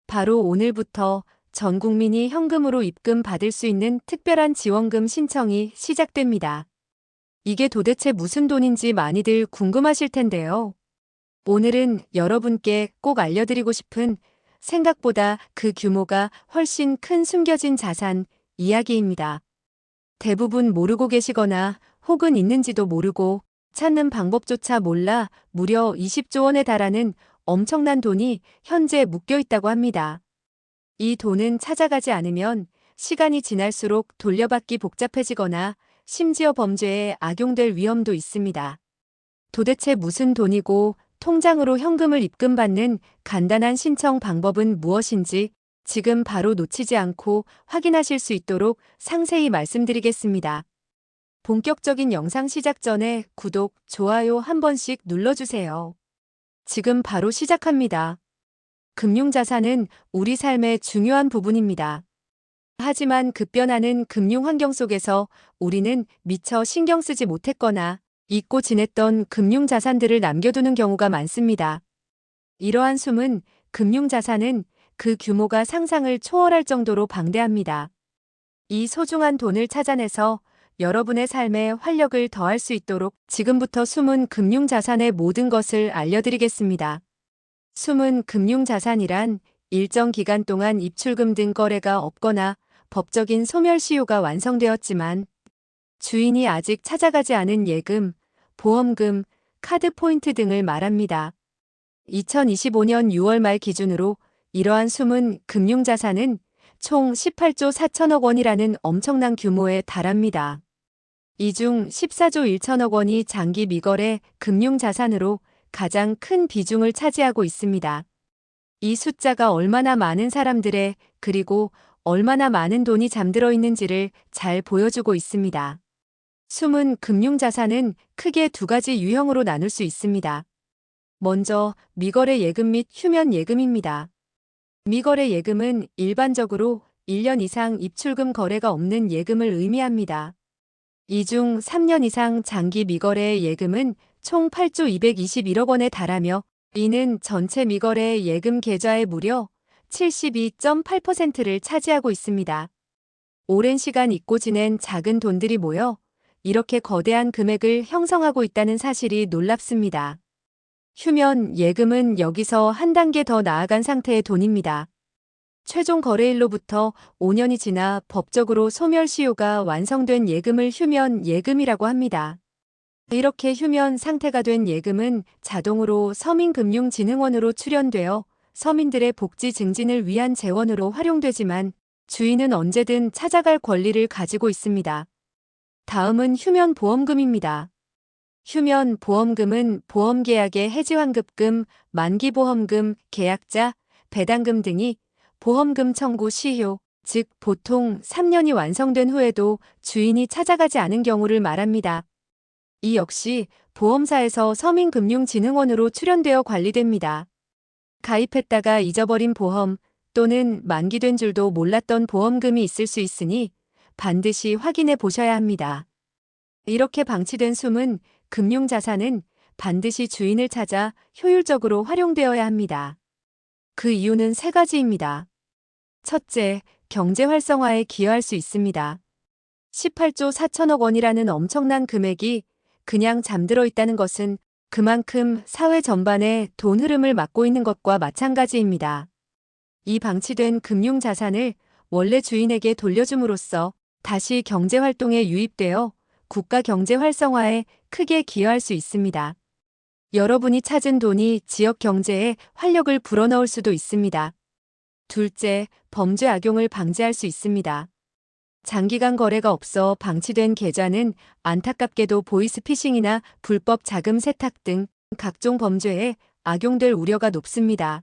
바로 오늘부터 전 국민이 현금으로 입금 받을 수 있는 특별한 지원금 신청이 시작됩니다. 이게 도대체 무슨 돈인지 많이들 궁금하실 텐데요. 오늘은 여러분께 꼭 알려드리고 싶은 생각보다 그 규모가 훨씬 큰 숨겨진 자산 이야기입니다. 대부분 모르고 계시거나 혹은 있는지도 모르고 찾는 방법조차 몰라 무려 20조 원에 달하는 엄청난 돈이 현재 묶여 있다고 합니다. 이 돈은 찾아가지 않으면 시간이 지날수록 돌려받기 복잡해지거나 심지어 범죄에 악용될 위험도 있습니다. 도대체 무슨 돈이고 통장으로 현금을 입금받는 간단한 신청 방법은 무엇인지 지금 바로 놓치지 않고 확인하실 수 있도록 상세히 말씀드리겠습니다. 본격적인 영상 시작 전에 구독, 좋아요 한 번씩 눌러주세요. 지금 바로 시작합니다. 금융자산은 우리 삶의 중요한 부분입니다. 하지만 급변하는 금융 환경 속에서 우리는 미처 신경 쓰지 못했거나 잊고 지냈던 금융자산들을 남겨두는 경우가 많습니다. 이러한 숨은 금융자산은 그 규모가 상상을 초월할 정도로 방대합니다. 이 소중한 돈을 찾아내서 여러분의 삶에 활력을 더할 수 있도록 지금부터 숨은 금융자산의 모든 것을 알려드리겠습니다. 숨은 금융자산이란 일정 기간 동안 입출금 등 거래가 없거나 법적인 소멸시효가 완성되었지만 주인이 아직 찾아가지 않은 예금, 보험금, 카드 포인트 등을 말합니다. 2025년 6월 말 기준으로 이러한 숨은 금융자산은 총 18조 4천억 원이라는 엄청난 규모에 달합니다. 이 중 14조 1천억 원이 장기 미거래 금융자산으로 가장 큰 비중을 차지하고 있습니다. 이 숫자가 얼마나 많은 사람들의 그리고 얼마나 많은 돈이 잠들어 있는지를 잘 보여주고 있습니다. 숨은 금융자산은 크게 두 가지 유형으로 나눌 수 있습니다. 먼저 미거래 예금 및 휴면 예금입니다. 미거래 예금은 일반적으로 1년 이상 입출금 거래가 없는 예금을 의미합니다. 이 중 3년 이상 장기 미거래의 예금은 총 8조 221억 원에 달하며 이는 전체 미거래 예금 계좌의 무려 72.8%를 차지하고 있습니다. 오랜 시간 잊고 지낸 작은 돈들이 모여 이렇게 거대한 금액을 형성하고 있다는 사실이 놀랍습니다. 휴면 예금은 여기서 한 단계 더 나아간 상태의 돈입니다. 최종 거래일로부터 5년이 지나 법적으로 소멸시효가 완성된 예금을 휴면 예금이라고 합니다. 이렇게 휴면 상태가 된 예금은 자동으로 서민금융진흥원으로 출연되어 서민들의 복지 증진을 위한 재원으로 활용되지만 주인은 언제든 찾아갈 권리를 가지고 있습니다. 다음은 휴면 보험금입니다. 휴면 보험금은 보험계약의 해지환급금, 만기보험금, 계약자, 배당금 등이 보험금 청구 시효, 즉 보통 3년이 완성된 후에도 주인이 찾아가지 않은 경우를 말합니다. 이 역시 보험사에서 서민금융진흥원으로 출연되어 관리됩니다. 가입했다가 잊어버린 보험 또는 만기된 줄도 몰랐던 보험금이 있을 수 있으니 반드시 확인해 보셔야 합니다. 이렇게 방치된 숨은 금융자산은 반드시 주인을 찾아 효율적으로 활용되어야 합니다. 그 이유는 세 가지입니다. 첫째, 경제 활성화에 기여할 수 있습니다. 18조 4천억 원이라는 엄청난 금액이 그냥 잠들어 있다는 것은 그만큼 사회 전반에 돈 흐름을 막고 있는 것과 마찬가지입니다. 이 방치된 금융자산을 원래 주인에게 돌려줌으로써 다시 경제활동에 유입되어 국가 경제 활성화에 크게 기여할 수 있습니다. 여러분이 찾은 돈이 지역 경제에 활력을 불어넣을 수도 있습니다. 둘째, 범죄 악용을 방지할 수 있습니다. 장기간 거래가 없어 방치된 계좌는 안타깝게도 보이스피싱이나 불법 자금 세탁 등 각종 범죄에 악용될 우려가 높습니다.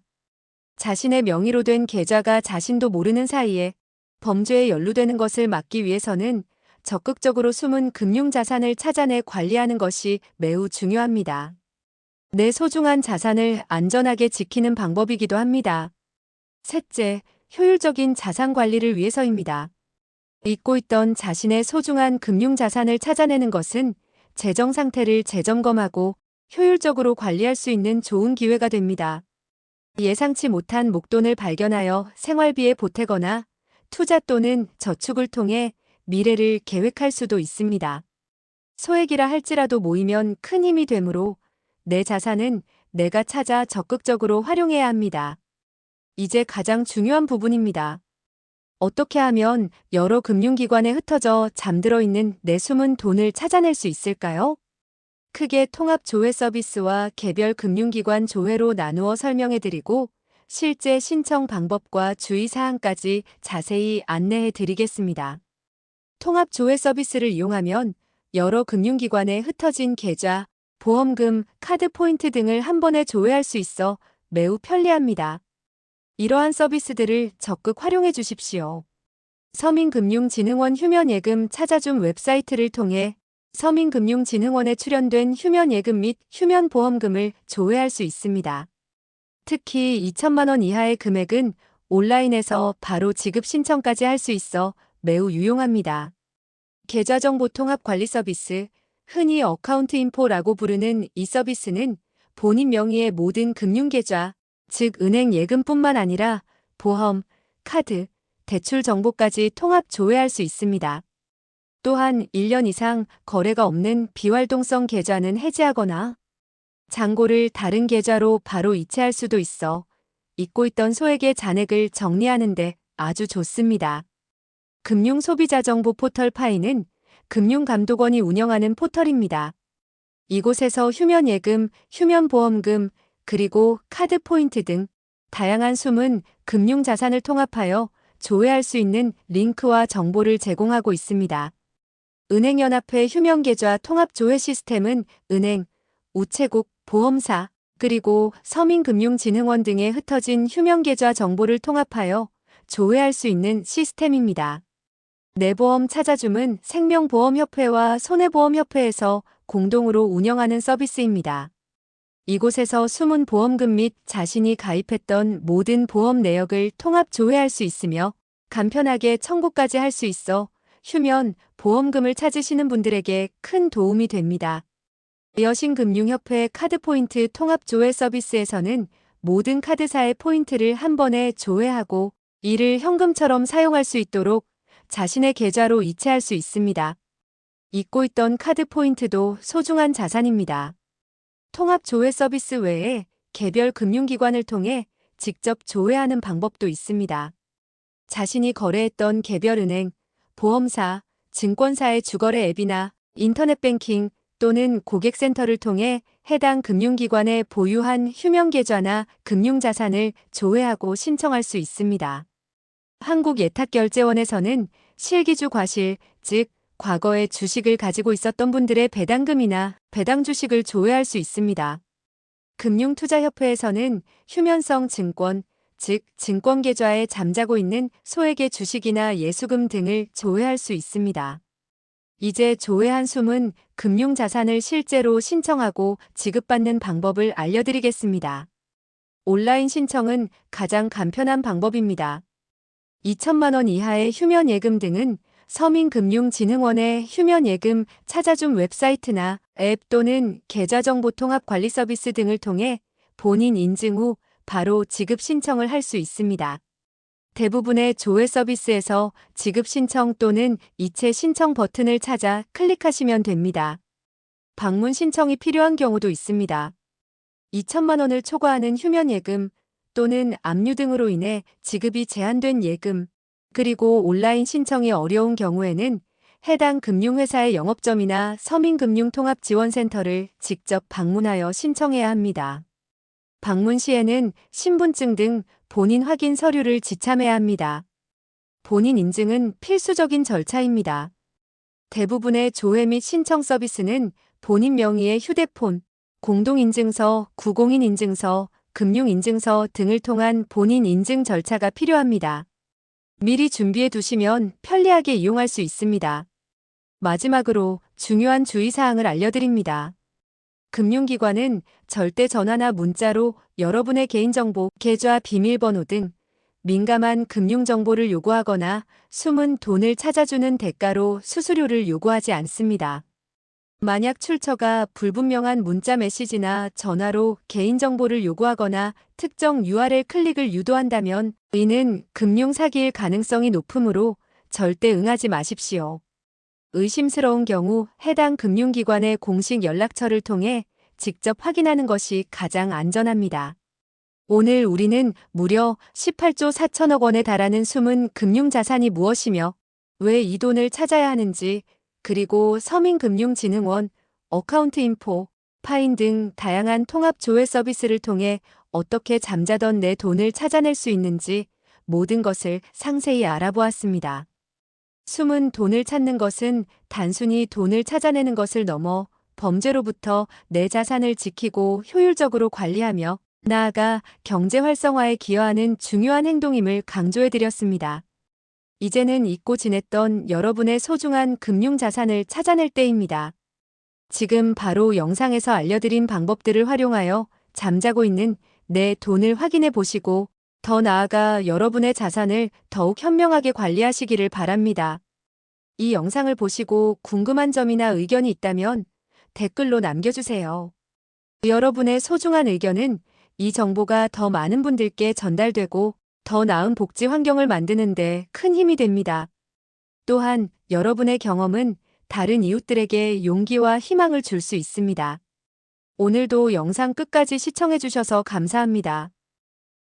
자신의 명의로 된 계좌가 자신도 모르는 사이에 범죄에 연루되는 것을 막기 위해서는 적극적으로 숨은 금융자산을 찾아내 관리하는 것이 매우 중요합니다. 내 소중한 자산을 안전하게 지키는 방법이기도 합니다. 셋째, 효율적인 자산 관리를 위해서입니다. 잊고 있던 자신의 소중한 금융자산을 찾아내는 것은 재정 상태를 재점검하고 효율적으로 관리할 수 있는 좋은 기회가 됩니다. 예상치 못한 목돈을 발견하여 생활비에 보태거나 투자 또는 저축을 통해 미래를 계획할 수도 있습니다. 소액이라 할지라도 모이면 큰 힘이 되므로 내 자산은 내가 찾아 적극적으로 활용해야 합니다. 이제 가장 중요한 부분입니다. 어떻게 하면 여러 금융기관에 흩어져 잠들어 있는 내 숨은 돈을 찾아낼 수 있을까요? 크게 통합 조회 서비스와 개별 금융기관 조회로 나누어 설명해 드리고 실제 신청 방법과 주의사항까지 자세히 안내해 드리겠습니다. 통합 조회 서비스를 이용하면 여러 금융기관에 흩어진 계좌, 보험금, 카드 포인트 등을 한 번에 조회할 수 있어 매우 편리합니다. 이러한 서비스들을 적극 활용해 주십시오. 서민금융진흥원 휴면예금 찾아줌 웹사이트를 통해 서민금융진흥원에 출연된 휴면예금 및 휴면보험금을 조회할 수 있습니다. 특히 2천만 원 이하의 금액은 온라인에서 바로 지급 신청까지 할 수 있어 매우 유용합니다. 계좌정보 통합 관리 서비스, 흔히 어카운트 인포라고 부르는 이 서비스는 본인 명의의 모든 금융계좌, 즉 은행 예금뿐만 아니라 보험, 카드, 대출 정보까지 통합 조회할 수 있습니다. 또한 1년 이상 거래가 없는 비활동성 계좌는 해지하거나 잔고를 다른 계좌로 바로 이체할 수도 있어 잊고 있던 소액의 잔액을 정리하는 데 아주 좋습니다. 금융소비자정보 포털 파이는 금융감독원이 운영하는 포털입니다. 이곳에서 휴면예금, 휴면보험금, 그리고 카드 포인트 등 다양한 숨은 금융자산을 통합하여 조회할 수 있는 링크와 정보를 제공하고 있습니다. 은행연합회 휴면계좌 통합조회 시스템은 은행, 우체국, 보험사, 그리고 서민금융진흥원 등에 흩어진 휴면계좌 정보를 통합하여 조회할 수 있는 시스템입니다. 내보험 찾아줌은 생명보험협회와 손해보험협회에서 공동으로 운영하는 서비스입니다. 이곳에서 숨은 보험금 및 자신이 가입했던 모든 보험 내역을 통합 조회할 수 있으며 간편하게 청구까지 할 수 있어 휴면, 보험금을 찾으시는 분들에게 큰 도움이 됩니다. 여신금융협회 카드포인트 통합조회 서비스에서는 모든 카드사의 포인트를 한 번에 조회하고 이를 현금처럼 사용할 수 있도록 자신의 계좌로 이체할 수 있습니다. 잊고 있던 카드 포인트도 소중한 자산입니다. 통합조회 서비스 외에 개별 금융기관을 통해 직접 조회하는 방법도 있습니다. 자신이 거래했던 개별 은행, 보험사, 증권사의 주거래 앱이나 인터넷 뱅킹 또는 고객센터를 통해 해당 금융기관에 보유한 휴면계좌나 금융자산을 조회하고 신청할 수 있습니다. 한국예탁결제원에서는 실기주 과실, 즉 과거에 주식을 가지고 있었던 분들의 배당금이나 배당 주식을 조회할 수 있습니다. 금융투자협회에서는 휴면성 증권, 즉 증권계좌에 잠자고 있는 소액의 주식이나 예수금 등을 조회할 수 있습니다. 이제 조회한 숨은 금융자산을 실제로 신청하고 지급받는 방법을 알려드리겠습니다. 온라인 신청은 가장 간편한 방법입니다. 2천만 원 이하의 휴면예금 등은 서민금융진흥원의 휴면예금 찾아줌 웹사이트나 앱 또는 계좌정보 통합 관리 서비스 등을 통해 본인 인증 후 바로 지급 신청을 할 수 있습니다. 대부분의 조회 서비스에서 지급 신청 또는 이체 신청 버튼을 찾아 클릭하시면 됩니다. 방문 신청이 필요한 경우도 있습니다. 2천만 원을 초과하는 휴면예금 또는 압류 등으로 인해 지급이 제한된 예금, 그리고 온라인 신청이 어려운 경우에는 해당 금융회사의 영업점이나 서민금융통합지원센터를 직접 방문하여 신청해야 합니다. 방문 시에는 신분증 등 본인 확인 서류를 지참해야 합니다. 본인 인증은 필수적인 절차입니다. 대부분의 조회 및 신청 서비스는 본인 명의의 휴대폰, 공동인증서, 구공인인증서, 금융인증서 등을 통한 본인 인증 절차가 필요합니다. 미리 준비해 두시면 편리하게 이용할 수 있습니다. 마지막으로 중요한 주의사항을 알려드립니다. 금융기관은 절대 전화나 문자로 여러분의 개인정보, 계좌 비밀번호 등 민감한 금융정보를 요구하거나 숨은 돈을 찾아주는 대가로 수수료를 요구하지 않습니다. 만약 출처가 불분명한 문자 메시지나 전화로 개인정보를 요구하거나 특정 URL 클릭을 유도한다면 이는 금융 사기일 가능성이 높으므로 절대 응하지 마십시오. 의심스러운 경우 해당 금융기관의 공식 연락처를 통해 직접 확인하는 것이 가장 안전합니다. 오늘 우리는 무려 18조 4천억 원에 달하는 숨은 금융자산이 무엇이며 왜 이 돈을 찾아야 하는지, 그리고 서민금융진흥원, 어카운트인포, 파인 등 다양한 통합 조회 서비스를 통해 어떻게 잠자던 내 돈을 찾아낼 수 있는지 모든 것을 상세히 알아보았습니다. 숨은 돈을 찾는 것은 단순히 돈을 찾아내는 것을 넘어 범죄로부터 내 자산을 지키고 효율적으로 관리하며 나아가 경제 활성화에 기여하는 중요한 행동임을 강조해드렸습니다. 이제는 잊고 지냈던 여러분의 소중한 금융 자산을 찾아낼 때입니다. 지금 바로 영상에서 알려드린 방법들을 활용하여 잠자고 있는 내 돈을 확인해 보시고 더 나아가 여러분의 자산을 더욱 현명하게 관리하시기를 바랍니다. 이 영상을 보시고 궁금한 점이나 의견이 있다면 댓글로 남겨주세요. 여러분의 소중한 의견은 이 정보가 더 많은 분들께 전달되고 더 나은 복지 환경을 만드는 데 큰 힘이 됩니다. 또한 여러분의 경험은 다른 이웃들에게 용기와 희망을 줄 수 있습니다. 오늘도 영상 끝까지 시청해주셔서 감사합니다.